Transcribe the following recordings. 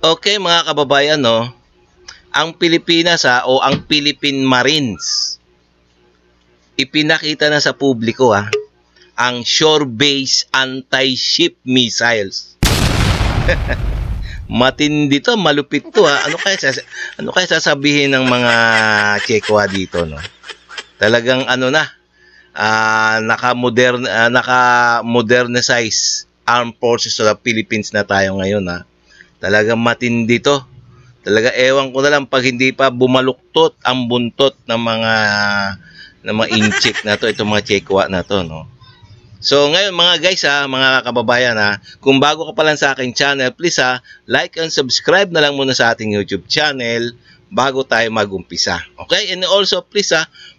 Okay mga kababayan, no, ang Pilipinas o ang Philippine Marines, ipinakita na sa publiko ang shore-based anti-ship missiles. Matindi to, malupit to Ano kaya sasabihin ng mga Chekwa dito, no? Talagang naka-modernize armed forces of the Philippines na tayo ngayon, Talagang matindi to. Talaga ewan ko na lang pag hindi pa bumaluktot ang buntot ng mga inchik na to, itong mga Chekwa na to, no. So ngayon mga guys, mga kababayan, kung bago ka pa lang sa aking channel, please like and subscribe na lang muna sa ating YouTube channel bago tayo magumpisa. Okay? And also please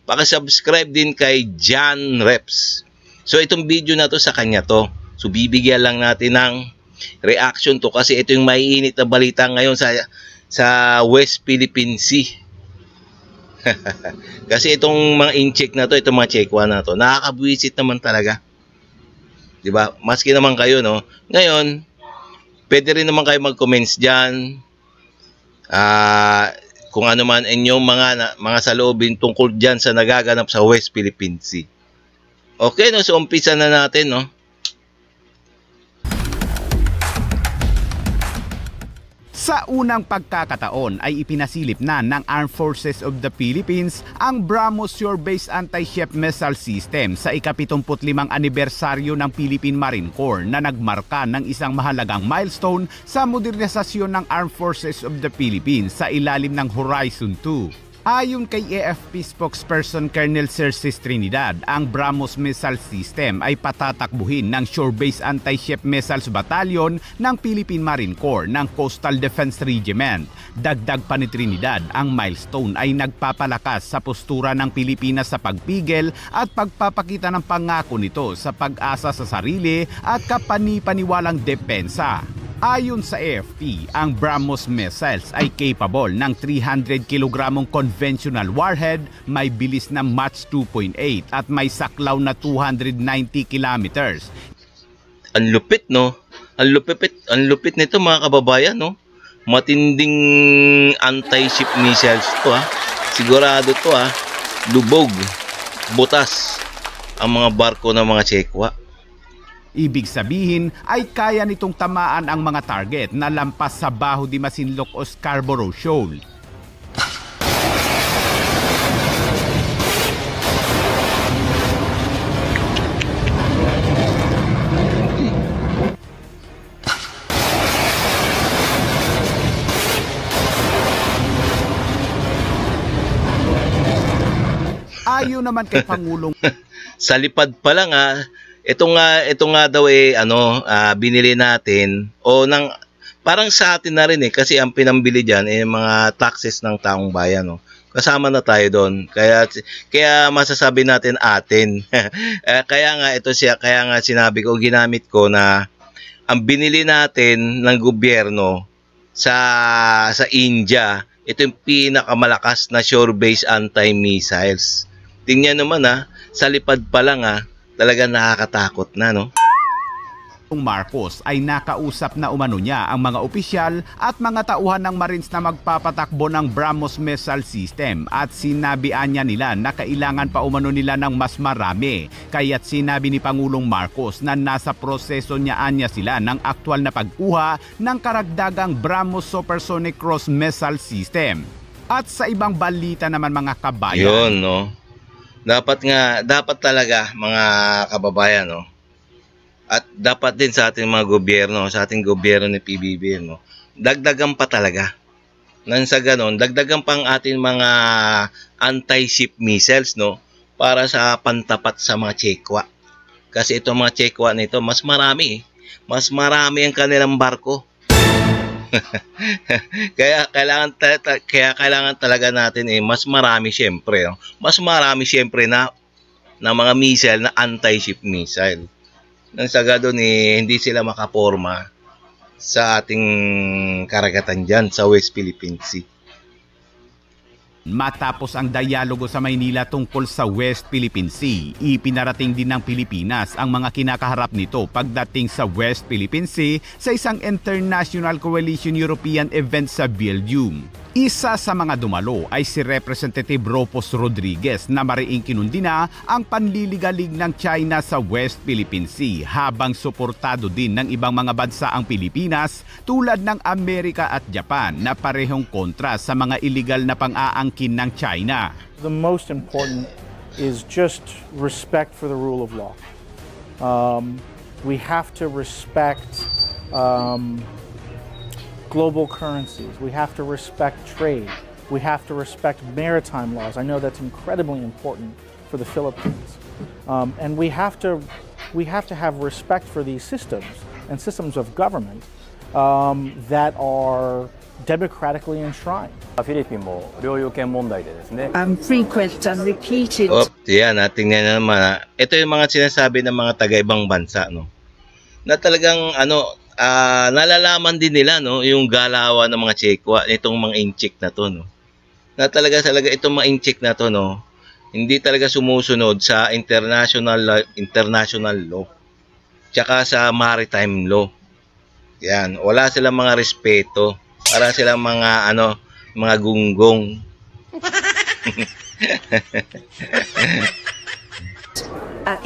paki-subscribe din kay John Reps. So itong video na to sa kanya to. So bibigyan lang natin ng reaction to kasi ito yung maiinit na balita ngayon sa West Philippine Sea. Kasi itong mga inchik na to, itong mga Chekwa na to, nakakabwisit naman talaga. Diba? Maski naman kayo, no? Ngayon, pwede rin naman kayo mag-comments dyan. Kung ano man inyong mga saloobin tungkol dyan sa nagaganap sa West Philippine Sea. Okay, no? So, umpisa na natin, no? Sa unang pagkakataon ay ipinasilip na ng Armed Forces of the Philippines ang BrahMos Shore-Based Anti-Ship Missile System sa ika-75 anibersaryo ng Philippine Marine Corps na nagmarka ng isang mahalagang milestone sa modernisasyon ng Armed Forces of the Philippines sa ilalim ng Horizon 2. Ayon kay AFP spokesperson Colonel Cerces Trinidad, ang BrahMos Missile System ay patatakbuhin ng Shore-Based Anti-Ship Missiles Battalion ng Philippine Marine Corps ng Coastal Defense Regiment. Dagdag pa ni Trinidad, ang milestone ay nagpapalakas sa postura ng Pilipinas sa pagpigil at pagpapakita ng pangako nito sa pag-asa sa sarili at kapani-paniwalang depensa. Ayon sa AFP, ang BrahMos missiles ay capable ng 300 kilogramong conventional warhead, may bilis na Mach 2.8 at may saklaw na 290 kilometers. Ang lupit, no? Ang lupit nito mga kababayan, no? Matinding anti-ship missiles to, Sigurado to, lubog, butas ang mga barko ng mga Chekwa. Ibig sabihin ay kaya nitong tamaan ang mga target na lampas sa Baho de Masinloc o Scarborough Shoal. Ayon naman kay Pangulong sa lipad pa lang ito nga daw binili natin parang sa atin na rin kasi ang pinambili diyan mga taxes ng taong bayan, no. Kasama na tayo doon. Kaya masasabi natin atin. Kaya nga sinabi ko, ginamit ko na ang binili natin ng gobyerno sa India, ito yung pinakamalakas na shore-based anti-missiles. Tingnan naman sa lipad pa lang talaga nakakatakot na, no? Marcos ay nakausap na umano niya ang mga opisyal at mga tauhan ng Marines na magpapatakbo ng BrahMos Missile System at sinabihan niya nila na kailangan pa umano nila ng mas marami. Kaya't sinabi ni Pangulong Marcos na nasa proseso niya sila ng aktwal na pagkuha ng karagdagang BrahMos Supersonic Cross Missile System. At sa ibang balita naman mga kabayan, yun, no? Dapat talaga mga kababayan, no? At dapat din sa ating mga gobyerno, sa ating gobyerno ni PBB, no? Dagdagan pa talaga. Nang sa ganon, dagdagan pa ang ating mga anti-ship missiles, no? Para sa pantapat sa mga Chekwa. Kasi itong mga Chekwa nito, mas marami. Mas marami ang kanilang barko. kaya kailangan talaga natin mas marami syempre, no? Mas marami syempre na mga missile na anti-ship missile. Nang sa gadon hindi sila makaporma sa ating karagatan diyan sa West Philippine Sea. Matapos ang dialogo sa Maynila tungkol sa West Philippine Sea, ipinarating din ng Pilipinas ang mga kinakaharap nito pagdating sa West Philippine Sea sa isang International Coalition European event sa Belgium. Isa sa mga dumalo ay si Representative Ropos Rodriguez na mariing kinundina ang panliligalig ng China sa West Philippine Sea habang suportado din ng ibang mga bansa ang Pilipinas tulad ng Amerika at Japan na parehong kontra sa mga illegal na pang-aangkin ng China. The most important is just respect for the rule of law. We have to respect global currencies. We have to respect trade. We have to respect maritime laws. I know that's incredibly important for the Philippines. And we have to have respect for these systems and systems of government that are democratically enshrined. フィリピンも領有権問題でですね。Frequent and repeated. Yan, tingnan na naman. Ito yung mga sinasabi ng mga taga-ibang bansa, no? Na talagang, nalalaman din nila, no? Yung galawan ng mga Chekwa, itong mga inchik na to, no? Na talaga itong mga inchik na to, no? Hindi talaga sumusunod sa international law. Tsaka sa maritime law. Yan, wala silang mga respeto. Para silang mga mga gunggong.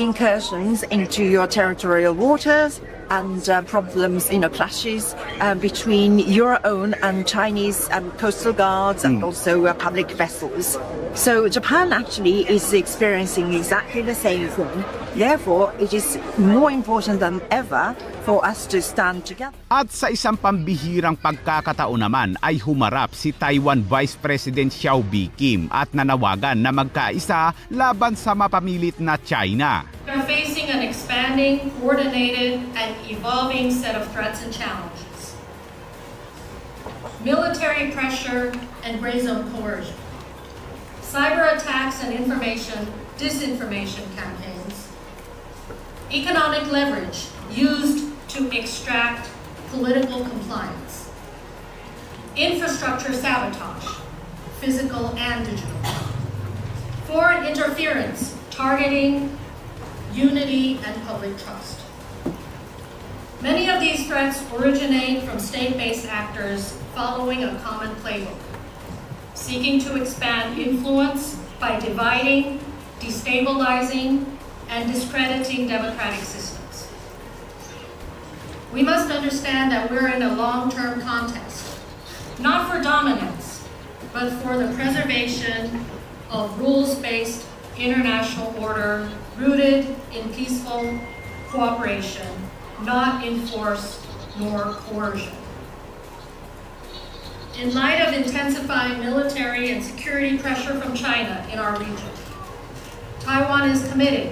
Incursions into your territorial waters and problems, clashes between your own and Chinese coastal guards and also public vessels. So Japan actually is experiencing exactly the same thing. Therefore, it is more important than ever for us to stand together. At sa isang pambihirang pagkakataon naman ay humarap si Taiwan Vice President Xiao Bi-Kim at nanawagan na magkaisa laban sa mapamilit na China. They're facing an expanding, coordinated, and evolving set of threats and challenges. Military pressure and gray zone coercion. Cyber attacks and disinformation campaigns. Economic leverage used to extract political compliance. Infrastructure sabotage, physical and digital. Foreign interference targeting unity and public trust. Many of these threats originate from state-based actors following a common playbook, seeking to expand influence by dividing, destabilizing, and discrediting democratic systems. We must understand that we're in a long-term contest, not for dominance, but for the preservation of rules-based international order rooted in peaceful cooperation, not in force nor coercion. In light of intensifying military and security pressure from China in our region, Taiwan is committed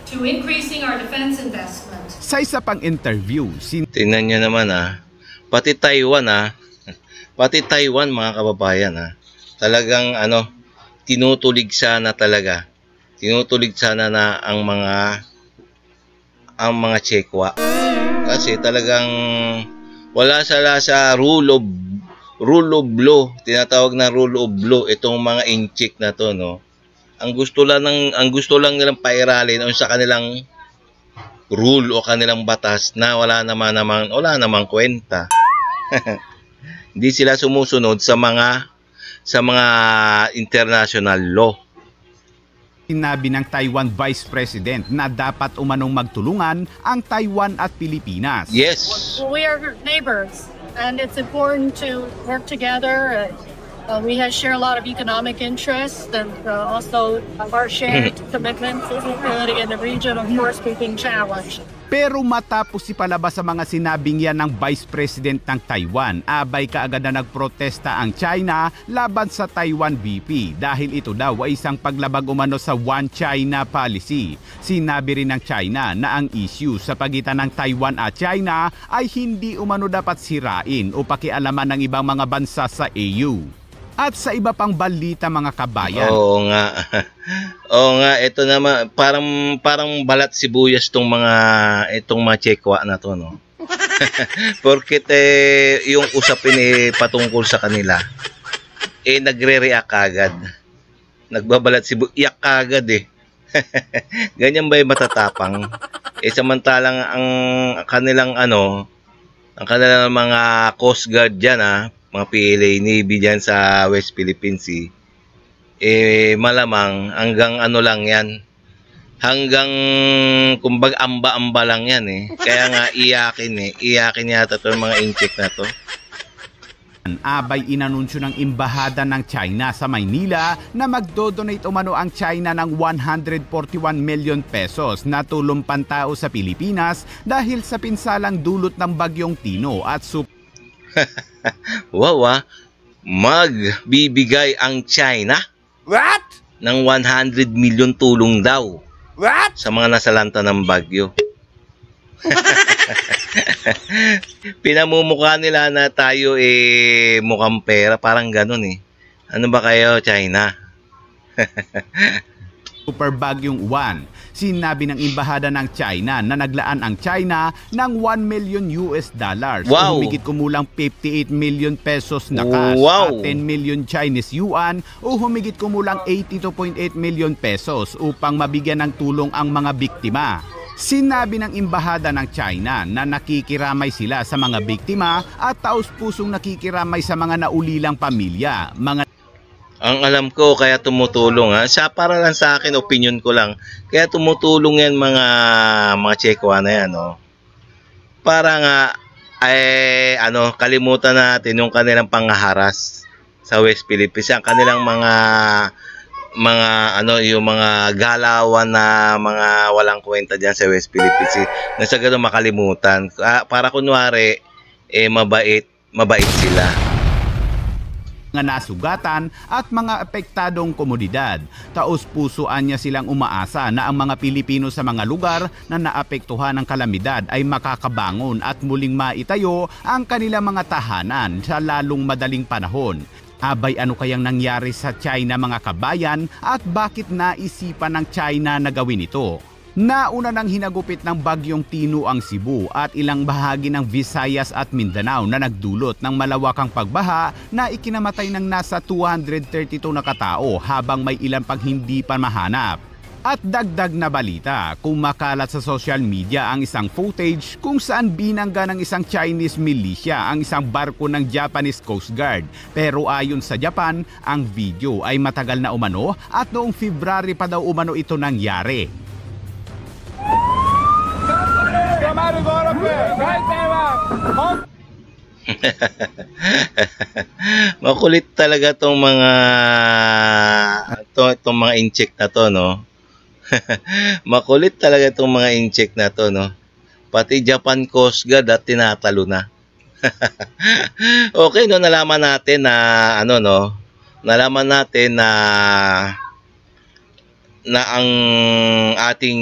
to increasing our defense investment. Sa isa pang interview, tingnan niyo naman pati Taiwan mga kababayan talagang tinutulig sana na ang mga Chekwa kasi talagang wala sila sa rule of law, tinatawag na rule of law itong mga inchik na to, no. Ang gusto lang nilang pairalin sa kanilang rule o kanilang batas na wala namang kwenta. Hindi sila sumusunod sa mga international law. Sinabi ng Taiwan Vice President na dapat umanong magtulungan ang Taiwan at Pilipinas. Yes. We are neighbors and it's important to work together. We share a lot of economic interests and also our shared commitment to security in the region, of course, being challenged. Pero matapos ipalabas sa mga sinabing yan ng Vice President ng Taiwan, abay kaagad na nagprotesta ang China laban sa Taiwan VP dahil ito daw ay isang paglabag umano sa One China policy. Sinabi rin ng China na ang issue sa pagitan ng Taiwan at China ay hindi umano dapat sirain o pakialaman ng ibang mga bansa sa AU. At sa iba pang balita mga kabayan. Oo nga, ito naman parang balat sibuyas itong mga Chekwa na to, no. Porket yung usapin patungkol sa kanila. nagre-react agad. Nagbabalat si iyak agad eh. Ganyan ba yung matatapang? Samantalang ang kanilang ang kanilang mga Coast Guard dyan mga PLA Navy dyan sa West Philippine Sea, malamang hanggang lang yan. Hanggang kumbaga amba-amba lang yan eh. Kaya nga iyakin yata itong mga incheck na to. Abay inanunsyo ng Embahada ng China sa Maynila na magdodonate umano ang China ng 141 million pesos na tulong pantao sa Pilipinas dahil sa pinsalang dulot ng Bagyong Tino at Wow, magbibigay ang China ng 100 million tulong daw sa mga nasalanta ng bagyo. Pinamumukha nila na tayo mukhang pera, parang ganun eh. Ano ba kayo, China? Super Bagyong Juan. Sinabi ng Embahada ng China na naglaan ang China ng $1 million Wow. o humigit kumulang 58 million pesos na cash Wow. at 10 million Chinese yuan o humigit kumulang 82.8 million pesos upang mabigyan ng tulong ang mga biktima. Sinabi ng Embahada ng China na nakikiramay sila sa mga biktima at taos-pusong nakikiramay sa mga naulilang pamilya. Ang alam ko kaya tumutulong para lang sa akin, opinion ko lang. Kaya tumutulong yan mga Chekwa na yan, para nga kalimutan natin yung kanilang panghaharas sa West Philippines, ang kanilang yung mga galawan na mga walang kwenta diyan sa West Philippines, na sa ganun makalimutan, para kunwari mabait sila. Mga nasugatan at mga apektadong komunidad. Taos-pusoan niya silang umaasa na ang mga Pilipino sa mga lugar na naapektuhan ng kalamidad ay makakabangon at muling maitayo ang kanilang mga tahanan sa lalong madaling panahon. Abay, ano kayang nangyari sa China mga kabayan at bakit naisipan ng China na gawin ito? Nauna nang hinagupit ng Bagyong Tino ang Cebu at ilang bahagi ng Visayas at Mindanao na nagdulot ng malawakang pagbaha na ikinamatay ng nasa 232 na katao habang may ilan pang hindi pa mahanap. At dagdag na balita, kumakalat sa social media ang isang footage kung saan binangga ng isang Chinese militia ang isang barko ng Japanese Coast Guard. Pero ayon sa Japan, ang video ay matagal na umano at noong February pa daw umano ito nangyari. Makulit talaga tong mga incheck na to, Makulit talaga itong mga incheck na to, Pati Japan Coast Guard tinatalo na. Okay, nalaman natin na nalaman natin na ang ating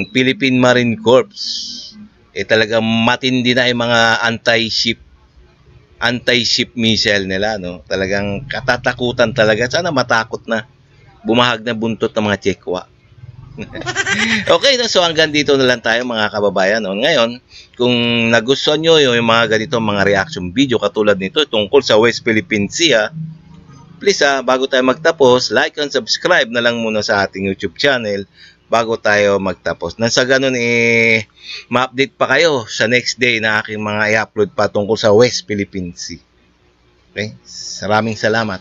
Philippine Marine Corps talagang matindi na yung mga anti-ship missile nila, Talagang katatakutan talaga. Sana matakot na. Bumahag na buntot ng mga Chekwa. Okay, so hanggang dito na lang tayo mga kababayan. Ngayon, kung nagustuhan nyo yung mga ganito mga reaction video katulad nito tungkol sa West Philippine Sea, please bago tayo magtapos, like and subscribe na lang muna sa ating YouTube channel bago tayo magtapos. Nang sa ganun ma-update pa kayo sa next day na aking mga i-upload pa tungkol sa West Philippine Sea. Okay? Maraming salamat.